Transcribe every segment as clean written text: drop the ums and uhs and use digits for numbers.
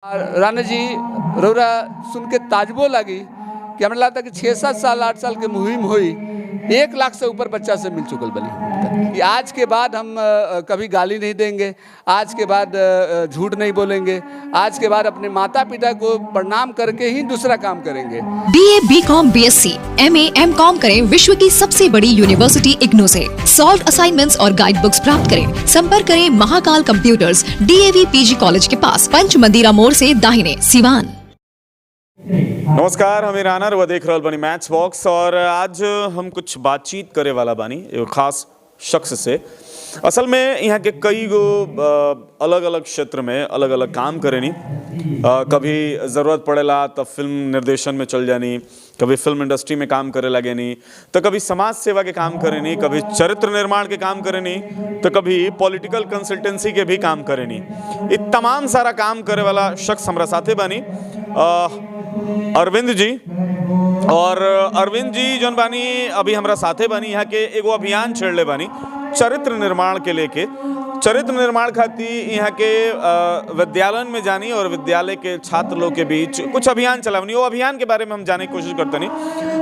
राणा जी रौरा सुन के ताजबो लगी कि हमरा लगता कि 6-7 साल 8 साल के मुहिम हुई 1 लाख से ऊपर बच्चा से मिल चुकल बनी कि आज के बाद हम कभी गाली नहीं देंगे, आज के बाद झूठ नहीं बोलेंगे, आज के बाद अपने माता पिता को प्रणाम करके ही दूसरा काम करेंगे। BA, BCom, BSc, MA, MCom करें विश्व की सबसे बड़ी यूनिवर्सिटी इग्नू से। सॉल्व असाइनमेंट्स और गाइड बुक्स प्राप्त करें। संपर्क करें Mahakal computers, DAV PG college के पास, पंच मंदिरा मोड़ से दाहिने, सिवान। नमस्कार, हम ईरानर व देख रहल बानी मैच बॉक्स और आज हम कुछ बातचीत करे वाला बानी एगो खास शख्स से। असल में यहाँ के कई गो अलग अलग क्षेत्र में अलग अलग काम करेनी। कभी ज़रूरत पड़ेला तो फिल्म निर्देशन में चल जानी, कभी फिल्म इंडस्ट्री में काम करे लगेनी, तो कभी समाज सेवा के काम करेनी, कभी चरित्र निर्माण के काम करेनी, तो कभी पॉलिटिकल कंसल्टेंसी के भी काम करेनी। ये तमाम सारा काम करे वाला शख्स हमारा साथे बानी अरविंद जी। और अरविंद जी जौन बानी अभी हमारा साथे बानी, यहाँ के एगो अभियान छेड़ले बानी चरित्र निर्माण के लेके। चरित्र निर्माण खातिर यहाँ के विद्यालय में जानी और विद्यालय के छात्र लोग के बीच कुछ अभियान चलावनी। वो अभियान के बारे में हम जाने की कोशिश करते नहीं।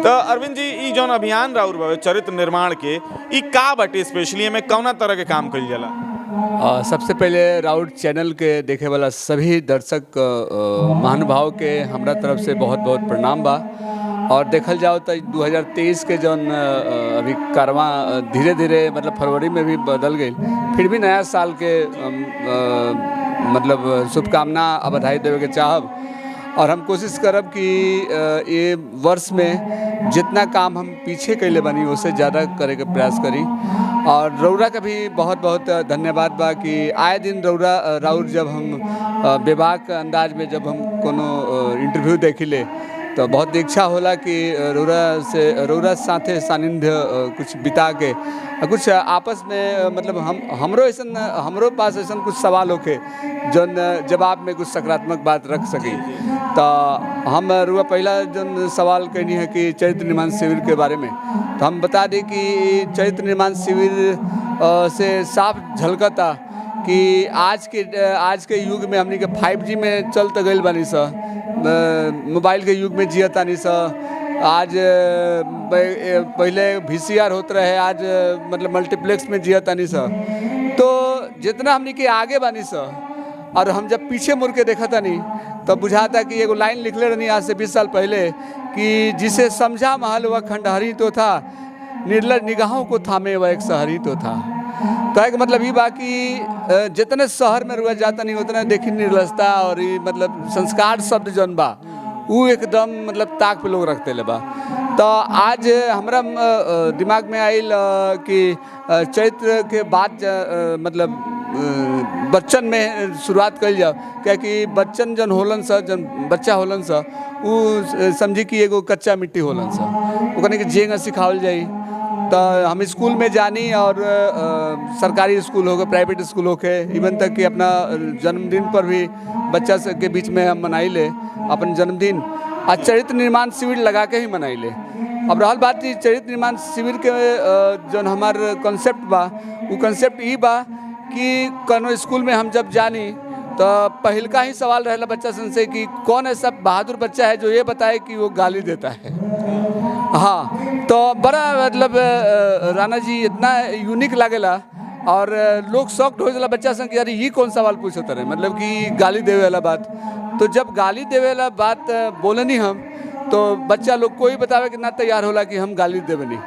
तो अरविंद जी, ई जौन अभियान राउर बावे चरित्र निर्माण के, ई का बाटे स्पेशली में कौना तरह के काम कइल जाला? सबसे पहले राउट चैनल के देखे वाला सभी दर्शक महानुभाव के हमरा तरफ से बहुत बहुत प्रणाम बा। और देखल जाओ तो 2023 के जौन अभी कारवां धीरे धीरे मतलब फरवरी में भी बदल गई, फिर भी नया साल के मतलब शुभकामना और बधाई देवे के चाहब। और हम कोशिश करब कि ये वर्ष में जितना काम हम पीछे कैले बनी उससे ज़्यादा करे के प्रयास करी। और रौरा का भी बहुत बहुत धन्यवाद बा कि आए दिन राउर जब हम बेबाक अंदाज में जब हम कोनो इंटरव्यू देखिले तो बहुत इच्छा होला कि रौरा साथे सानिध्य कुछ बिता के कुछ आपस में मतलब हमरो पास ऐसा कुछ सवाल होके जौन जवाब में कुछ सकारात्मक बात रख सकी। तो हम रुआ पहला जौन सवाल कहनी है कि चरित्र निर्माण शिविर के बारे में, तो हम बता दें कि चरित्र निर्माण शिविर से साफ झलकता कि आज के युग में हमनी के 5G में चल तो गइल बानी सा, मोबाइल के युग में जियतानी सा। आज पहले VCR होते रहे, आज मतलब मल्टीप्लेक्स में जियतानी सा। तो जितना हमनी के आगे बानी सा और हम जब पीछे मुड़ के देखा तानी तो बुझाता कि एगो लाइन लिखले रहनी आज से 20 साल पहले कि जिसे समझा महल वह खंडहरी तो था, निर्लज निगाहों को थामे वह एक शहरी तो था। कहे का मतलब ये बा कि जितने शहर में रुआ जाता नहीं उतना देखी निर्लजता और ये मतलब संस्कार शब्द जौन बा वो एकदम मतलब ताक पे लोग रखते ले बा। तो आज हमरा दिमाग में आइल कि चैत्र के बाद मतलब बच्चन में शुरुआत कल जाओ, क्योंकि बच्चन जन होलन सा, जन बच्चा होलन सा वो समझी कि एगो कच्चा मिट्टी होलन सा, ओकने के जेंग सिखावल जाई। तो हम स्कूल में जानी और सरकारी स्कूल हो गए, प्राइवेट स्कूल हो गए, इवन तक कि अपना जन्मदिन पर भी बच्चा के बीच में हम मनाई ले अपन जन्मदिन आज चरित्र निर्माण शिविर लगा के ही मनाई ले। अब रहल बात चरित्र निर्माण शिविर के जो हमार कॉन्सेप्ट बा, वो कॉन्सेप्ट ये बा कि कोनो स्कूल में हम जब जानी तो पहल का ही सवाल रहेला बच्चा से कि कौन ऐसा बहादुर बच्चा है जो ये बताए कि वो गाली देता है। हाँ, तो बड़ा मतलब राणा जी इतना यूनिक लागेला और लोग शॉक्ड हो जाला बच्चा से कि यार ये कौन सवाल पूछते रहे, मतलब कि गाली देवे वाला बात। तो जब गाली देवे वाला बात बोलनी हम तो बच्चा लोग कोई बतावे कि ना तैयार होला कि हम गाली देवनी।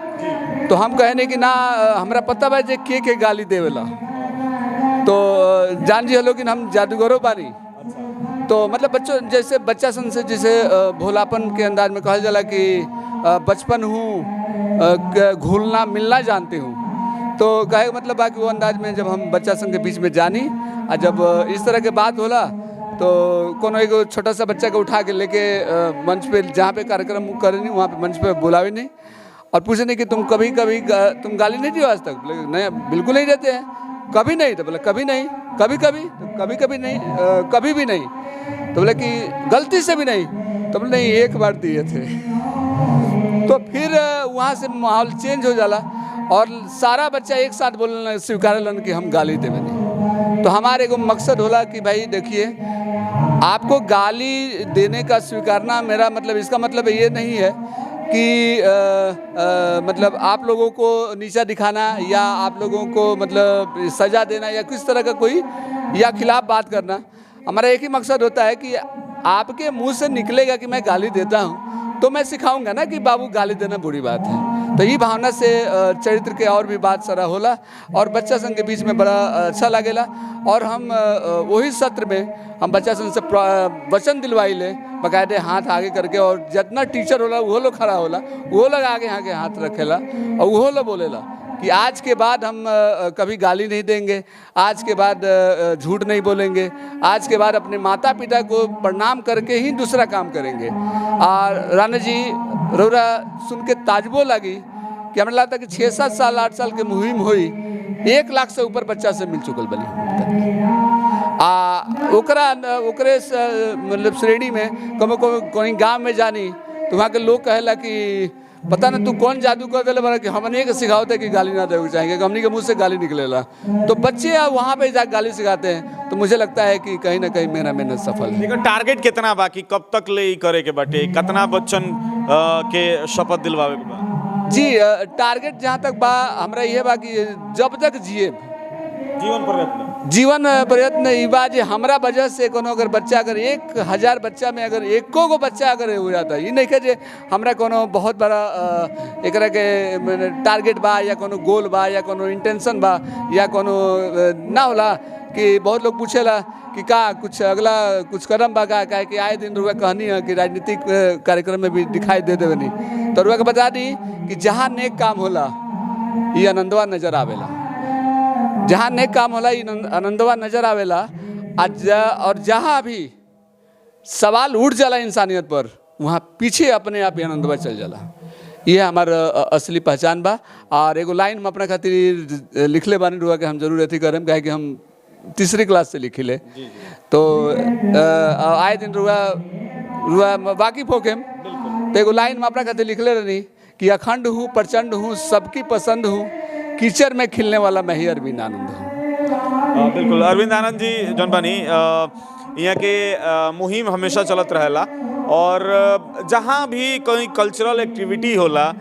तो हम कहने कि ना हमरा पता बा जे के गाली देवेला, तो जान जी लेकिन हम जादूगरों बानी। तो मतलब बच्चों जैसे बच्चा सन से जैसे भोलापन के अंदाज में कहल जाला कि बचपन हूँ घुलना मिलना जानती हूँ। तो कहे का मतलब कि वो अंदाज में जब हम बच्चा सन के बीच में जानी और जब इस तरह के बात होला तो कोनो एगो छोटा सा बच्चा को उठा के लेके मंच पे जहाँ पे कार्यक्रम करनी वहाँ पे मंच पे बुलावे नहीं और पूछे नहीं कि तुम कभी तुम गाली नहीं दियो आज तक? नहीं, बिल्कुल नहीं देते हैं। कभी नहीं? तो बोले कभी नहीं। कभी कभी? तो कभी नहीं, कभी भी नहीं। तो बोले कि गलती से भी नहीं? तो बोले नहीं, एक बार दिए थे। तो फिर वहाँ से माहौल चेंज हो जाला और सारा बच्चा एक साथ बोलना स्वीकार लन कि हम गाली देवे नहीं। तो हमारे एगो मकसद होला कि भाई देखिए आपको गाली देने का स्वीकारना, मेरा मतलब इसका मतलब ये नहीं है कि मतलब आप लोगों को नीचा दिखाना या आप लोगों को मतलब सज़ा देना या किस तरह का कोई या खिलाफ बात करना। हमारा एक ही मकसद होता है कि आपके मुंह से निकलेगा कि मैं गाली देता हूँ तो मैं सिखाऊंगा ना कि बाबू गाली देना बुरी बात है। तो ये भावना से चरित्र के और भी बात सारा होला और बच्चा संघ के बीच में बड़ा अच्छा लगेला। और हम वही सत्र में हम बच्चा संघ से वचन दिलवाई ले बाकायदे हाथ आगे करके, और जितना टीचर होला वो लोग खड़ा होला, वो लोग आगे आगे हाथ रखेला और वो लोग बोलेला कि आज के बाद हम कभी गाली नहीं देंगे, आज के बाद झूठ नहीं बोलेंगे, आज के बाद अपने माता पिता को प्रणाम करके ही दूसरा काम करेंगे। और राणा जी रौरा सुन के ताजबो लगी कि हमें लगता कि 6-7 साल 8 साल के मुहिम हुई, 1 लाख से ऊपर बच्चा से मिल चुकल बनी। ओकरे मतलब श्रेणी में कहीं गाँव में जानी तो वहाँ के लोग कहेला कि पता ना तू कौन जादू कर देले बड़ा कि हमने के सिखावते कि गाली ना देवे चाहिए, कि हमने के मुंह से गाली निकलेला। तो बच्चे वहाँ पे जाकर गाली सिखाते हैं। तो मुझे लगता है कि कहीं ना कहीं मेरा मेहनत सफल है। लेकिन टारगेट कितना बाकी, कब तक ले करे के बाटे, कितना बच्चन के शपथ दिलवावे के बा? जी टारगेट जहाँ तक बा हमरा ये बा कि जब तक जिए जीवन प्रयत्न ई बा जे हमरा वजह से कोनो अगर बच्चा अगर 1000 बच्चा में अगर एको गो बच्चा अगर हो जाता है, ये नहीं है जे हमरा कोनो बहुत बड़ा एकरा के टारगेट बा या कोनो गोल बा या कोनो इंटेंशन बा या कोनो ना होला कि बहुत लोग पूछेला कि का कुछ अगला कुछ करम बा का कि आए दिन रुआ कहनी है कि राजनीतिक कार्यक्रम में भी दिखाई दे देवे नहीं। तो रुआ के बता दी कि जहाँ नेक काम होला ये आनंदवा नजर आवेला, जहाँ नेक काम होला ये आनंदवा नजर आवेला। और जहाँ भी सवाल उठ जाला इंसानियत पर, वहाँ पीछे अपने आप आनंदवा चल जाला। ये हमार असली पहचान बा। और एगो लाइन हम अपना खातिर लिखले बानी रुआ के हम जरूर अथी करें, काहे कि हम 3री क्लास से लिखिले। तो आए दिन रुआ वाकिफ होके तो एगो लाइन में अपना खातिर लिखले रहनी कि अखंड हूँ प्रचंड हूँ सबकी पसंद हूँ, कीचड़ में खिलने वाला मैं ही अरविंद आनंद हूँ। बिल्कुल अरविंद आनंद जी जौन बानी यहाँ के मुहिम हमेशा चलत रहेला और जहाँ भी कोई कल्चरल एक्टिविटी होला,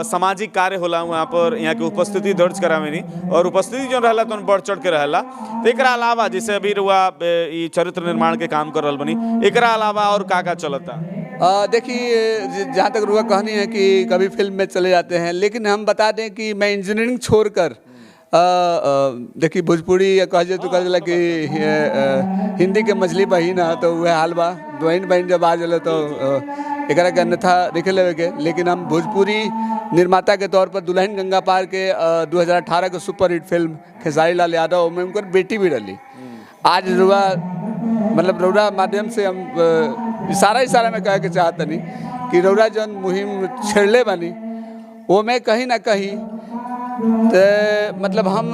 सामाजिक कार्य होला, वहाँ पर यहाँ की उपस्थिति दर्ज करावेनी और उपस्थिति जो रहला तो बढ़ चढ़ के रहेला। तो एकरा अलावा जैसे अभी रुआ ये चरित्र निर्माण के काम कर रहल बनी, एकरा अलावा और का चलता? देखिए जहाँ तक रुआ कहनी है कि कभी फिल्म में चले जाते हैं, लेकिन हम बता दें कि मैं इंजीनियरिंग छोड़कर देखिए भोजपुरी कह जे तो कह दिला कि हिंदी के मछली बहिन है, तो वह हाल बा बहन जब आ जले तो एकरा के अन्यथा देखे लेवे के। लेकिन हम भोजपुरी निर्माता के तौर पर दुल्हन गंगा पार के 2018 के super hit film Khesari Lal Yadav में उनकर बेटी भी रही। आज रुआ मतलब रौरा माध्यम से हम इशारा में कहे के चाहता नहीं कि रौरा जौन मुहिम छेड़ले बानी वो में कहीं ना कहीं तो मतलब हम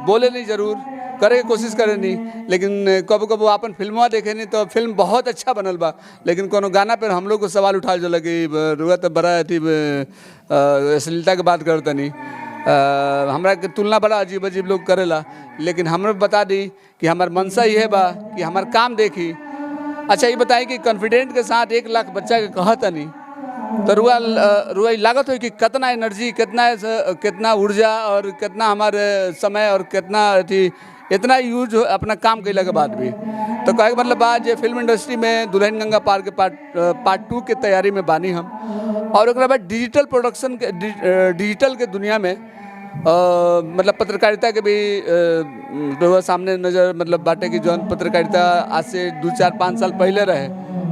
बोले नहीं जरूर करे के कोशिश करे नहीं, लेकिन कब कब अपन फिल्मवा देखे नहीं तो फिल्म बहुत अच्छा बनल बा, लेकिन कोनो गाना पर हम लोग को सवाल उठा जो लगे रुआ तो बड़ा अथी अश्लीलता के बात करता नहीं, हमरा के तुलना बड़ा अजीब अजीब लोग करेला। लेकिन हमरा बता दी कि हमार मनसा ये बा कि हमार काम देखी। अच्छा ये बताई कि कॉन्फिडेंट के साथ 1 लाख बच्चा के कहता नहीं तो रुआ लागत हो कि कितना एनर्जी, कितना ऊर्जा और कितना हमारे समय और कितना अथी इतना यूज अपना काम कैला के बाद भी। तो कहे मतलब बात जे फिल्म इंडस्ट्री में दुल्हन गंगा पार के पार्ट 2 के तैयारी में बानी हम। और उसके बाद डिजिटल प्रोडक्शन के डिजिटल के दुनिया में मतलब पत्रकारिता के भी सामने नज़र मतलब बाटे की जौन पत्रकारिता आज से 2-4-5 साल पहले रहे,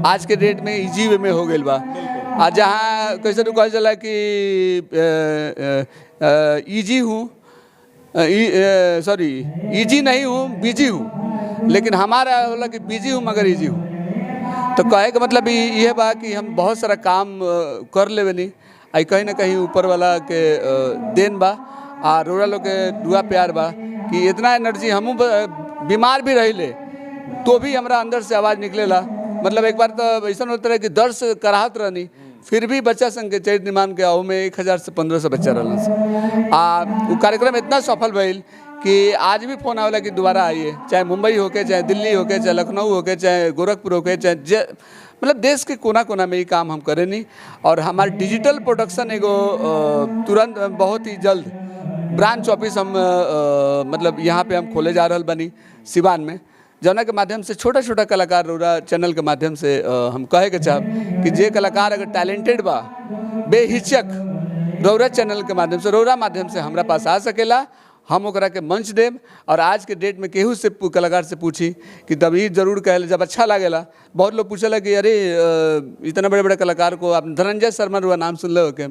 आज के डेट में इजी वे में हो गई बा। आज जहाँ कैसे तो कहा चला कि ईजी हूँ सॉरी इजी नहीं हूँ बिजी हूँ, लेकिन हमारा होला कि बिजी हूँ मगर इजी हूँ। तो कहे का मतलब ये बा कि हम बहुत सारा काम कर लेवे नहीं, आई कहीं ना कहीं ऊपर वाला के देन बा और रोड़ा लोग के दुआ प्यार बा कि इतना एनर्जी हम बीमार भी रही ले तो भी हमारा अंदर से आवाज़ निकलेला। मतलब एक बार तो ऐसा होता है कि दर्द से कराहत रहनी, फिर भी बच्चा संघ के चरित्र निर्माण के आओ में 1000 से 1500 बच्चा रहना। वो कार्यक्रम इतना सफल भइल कि आज भी फ़ोन आवेला कि दोबारा आइए, चाहे मुंबई होके, चाहे दिल्ली होके, चाहे लखनऊ होके, चाहे गोरखपुर होके, चाहे मतलब देश के कोना कोना में ये काम हम करें नहीं। और हमारे डिजिटल प्रोडक्शन एगो तुरंत बहुत ही जल्द ब्रांच ऑफिस हम मतलब यहाँ पे हम खोले जा रहल बनी सिवान में, जौना के माध्यम से छोटा छोटा कलाकार रौरा चैनल के माध्यम से हम कहे के चाहब कि जे कलाकार अगर टैलेंटेड बा बेहिचक रौरा चैनल के माध्यम से, रौरा माध्यम से हमरा पास आ सकेला, हम ओकरा के मंच देब। और आज के डेट में केहू से कलाकार से पूछी कि तब ये जरूर कहले जब अच्छा लागेला। बहुत लोग पूछेला कि अरे इतना बड़े बड़े कलाकार को आप धनंजय शर्मा रुआ नाम सुन लो के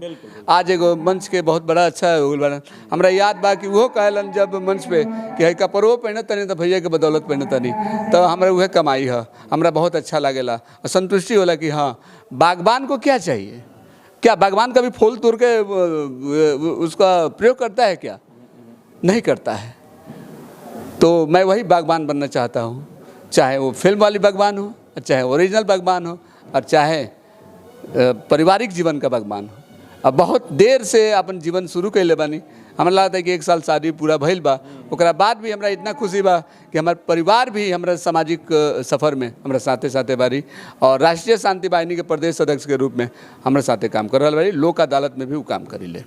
आज एगो मंच के बहुत बड़ा अच्छा बड़ा हमरा याद बा कि वो कहलन जब मंच पे कि है कपड़ो पहने तनी तो भैया के बदौलत पहने तनी तो हमरा वह कमाई है, हमरा बहुत अच्छा लागेला और संतुष्टि होला कि हाँ बागबान को क्या चाहिए, क्या बागबान कभी फूल तोड़ के उसका प्रयोग करता है क्या? नहीं करता है। तो मैं वही बागबान बनना चाहता हूँ, चाहे वो फिल्म वाली बागबान हो, चाहे ओरिजिनल बागबान हो, और चाहे पारिवारिक जीवन का बागबान हो। अब बहुत देर से अपन जीवन शुरू कैले बानी, हमरा लगता है कि 1 साल शादी पूरा भइल बा, ओकरा बाद भी हमरा इतना खुशी बा कि हमार परिवार भी हमरा सामाजिक सफ़र में हमरा साथे साथे बारी और राष्ट्रीय शांति वाहिनी के प्रदेश अध्यक्ष के रूप में हमरा साथे काम कर रहा बारी, लोक अदालत में भी वो काम करी ले।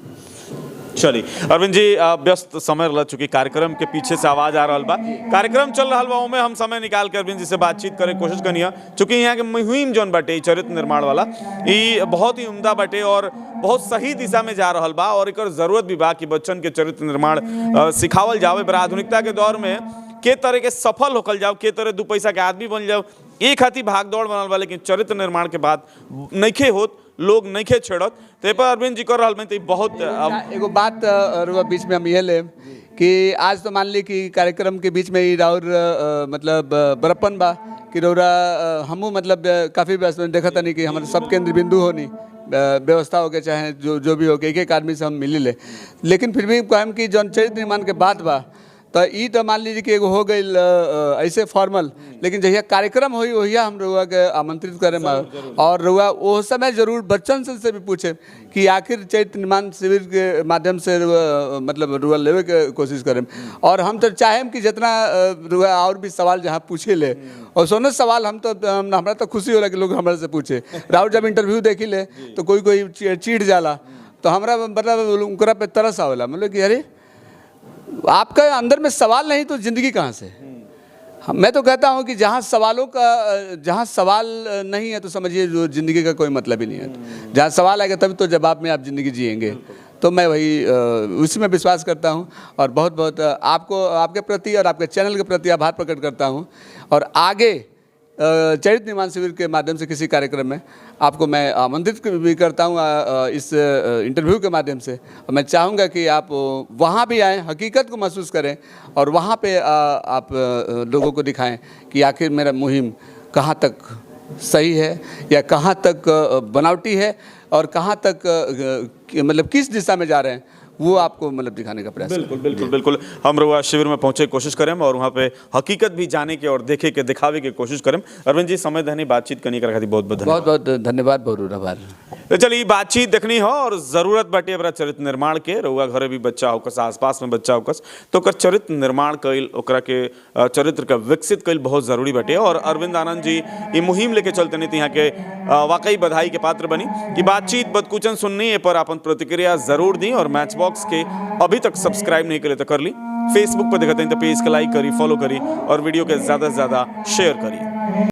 चलिए अरविंद जी, व्यस्त समय रह चुकी कार्यक्रम के पीछे से आवाज आ रहा बा, कार्यक्रम चल रहा बा, में हम समय निकाल के अरविंद जी से बातचीत करे कोशिश करनी है, चूंकि यहाँ के मुहिम जौन बाटे चरित्र निर्माण वाला ये बहुत ही उम्दा बाटे और बहुत सही दिशा में जा रहा बा और एक जरूरत भी बा कि बच्चन के चरित्र निर्माण सिखावल जावे। पर आधुनिकता के दौर में के तरह के सफल होकल जाओ, के तरह 2 पैसा के आदमी बन जाओ, एक हाथी भाग दौड़ बनल बा, लेकिन चरित्र निर्माण के बाद नइखे होत, लोग नइखे छेड़त। तो पर अरविंद जी कर रहा में तो बहुत एगो बात रुआ बीच में हम ये ले कि आज तो मान ली कि कार्यक्रम के बीच में ही राउर मतलब बड़प्पन बा कि रौरा हमू मतलब काफ़ी व्यस्त देखा था नहीं कि हमारे सब केंद्र बिंदु होनी व्यवस्था हो के चाहे जो भी हो के एक आदमी से हम मिली ले, लेकिन फिर भी कहम कि जौन चरित्र निर्माण के बात बा तो ई तो मान लीजिए कि एगो हो गई ऐसे फॉर्मल, लेकिन जहिया कार्यक्रम होई वहिया हम रुआ के आमंत्रित करें और रुआ वो समय जरूर बच्चन से भी पूछे कि आखिर चैत्र निर्माण शिविर के माध्यम से मतलब रुआ लेवे के कोशिश करें। और हम तो चाहें कि जितना रुआ और भी सवाल जहाँ पूछे ले और सोने सवाल हम तो हमारा तो खुशी होला कि लोग हमारे से पूछे। राहुल जब इंटरव्यू देखी ले तो कोई चीड़ जाला तो हमारा मतलब उनकरा पे तरस आवेला, मतलब कि अरे आपका अंदर में सवाल नहीं तो जिंदगी कहाँ से? मैं तो कहता हूँ कि जहाँ सवाल नहीं है तो समझिए जो जिंदगी का कोई मतलब ही नहीं है। जहाँ सवाल आएगा तभी तो जवाब में आप जिंदगी जिएंगे। तो मैं वही उसी में विश्वास करता हूँ और बहुत बहुत आपको आपके प्रति और आपके चैनल के प्रति आभार प्रकट करता हूँ। और आगे चरित्र निर्माण शिविर के माध्यम से किसी कार्यक्रम में आपको मैं आमंत्रित भी करता हूँ इस इंटरव्यू के माध्यम से। और मैं चाहूँगा कि आप वहाँ भी आएँ, हकीकत को महसूस करें और वहाँ पे आप लोगों को दिखाएं कि आखिर मेरा मुहिम कहाँ तक सही है या कहाँ तक बनावटी है और कहाँ तक मतलब किस दिशा में जा रहे हैं, वो आपको मतलब दिखाने का प्रयास। बिल्कुल हम रुआ शिविर में पहुंचे कोशिश करें और वहाँ पे हकीकत भी जाने के और देखे के दिखावे की कोशिश करें। अरविंद जी समय देने बातचीत करने का बहुत बहुत धन्यवाद। बहुत आभार। तो चलिए बातचीत देखनी हो और जरूरत बाटे अपना चरित्र निर्माण के, रुआ घरे भी बच्चा होकस, आसपास में बच्चा होकस, तो ओकर चरित्र निर्माण कईल, ओकरा के चरित्र का विकसित कईल बहुत जरूरी बाटे। और अरविंद आनंद जी ये मुहिम लेके चलते नहीं यहाँ के वाकई बधाई के पात्र बनी कि बातचीत बदकुचन सुननी है पर अपन प्रतिक्रिया जरूर दी। और मैच बॉक्स के अभी तक सब्सक्राइब नहीं करे तो कर ली, फेसबुक पर देखते हैं तो पेज के लाइक करी, फॉलो करी और वीडियो के ज़्यादा से ज़्यादा शेयर करी।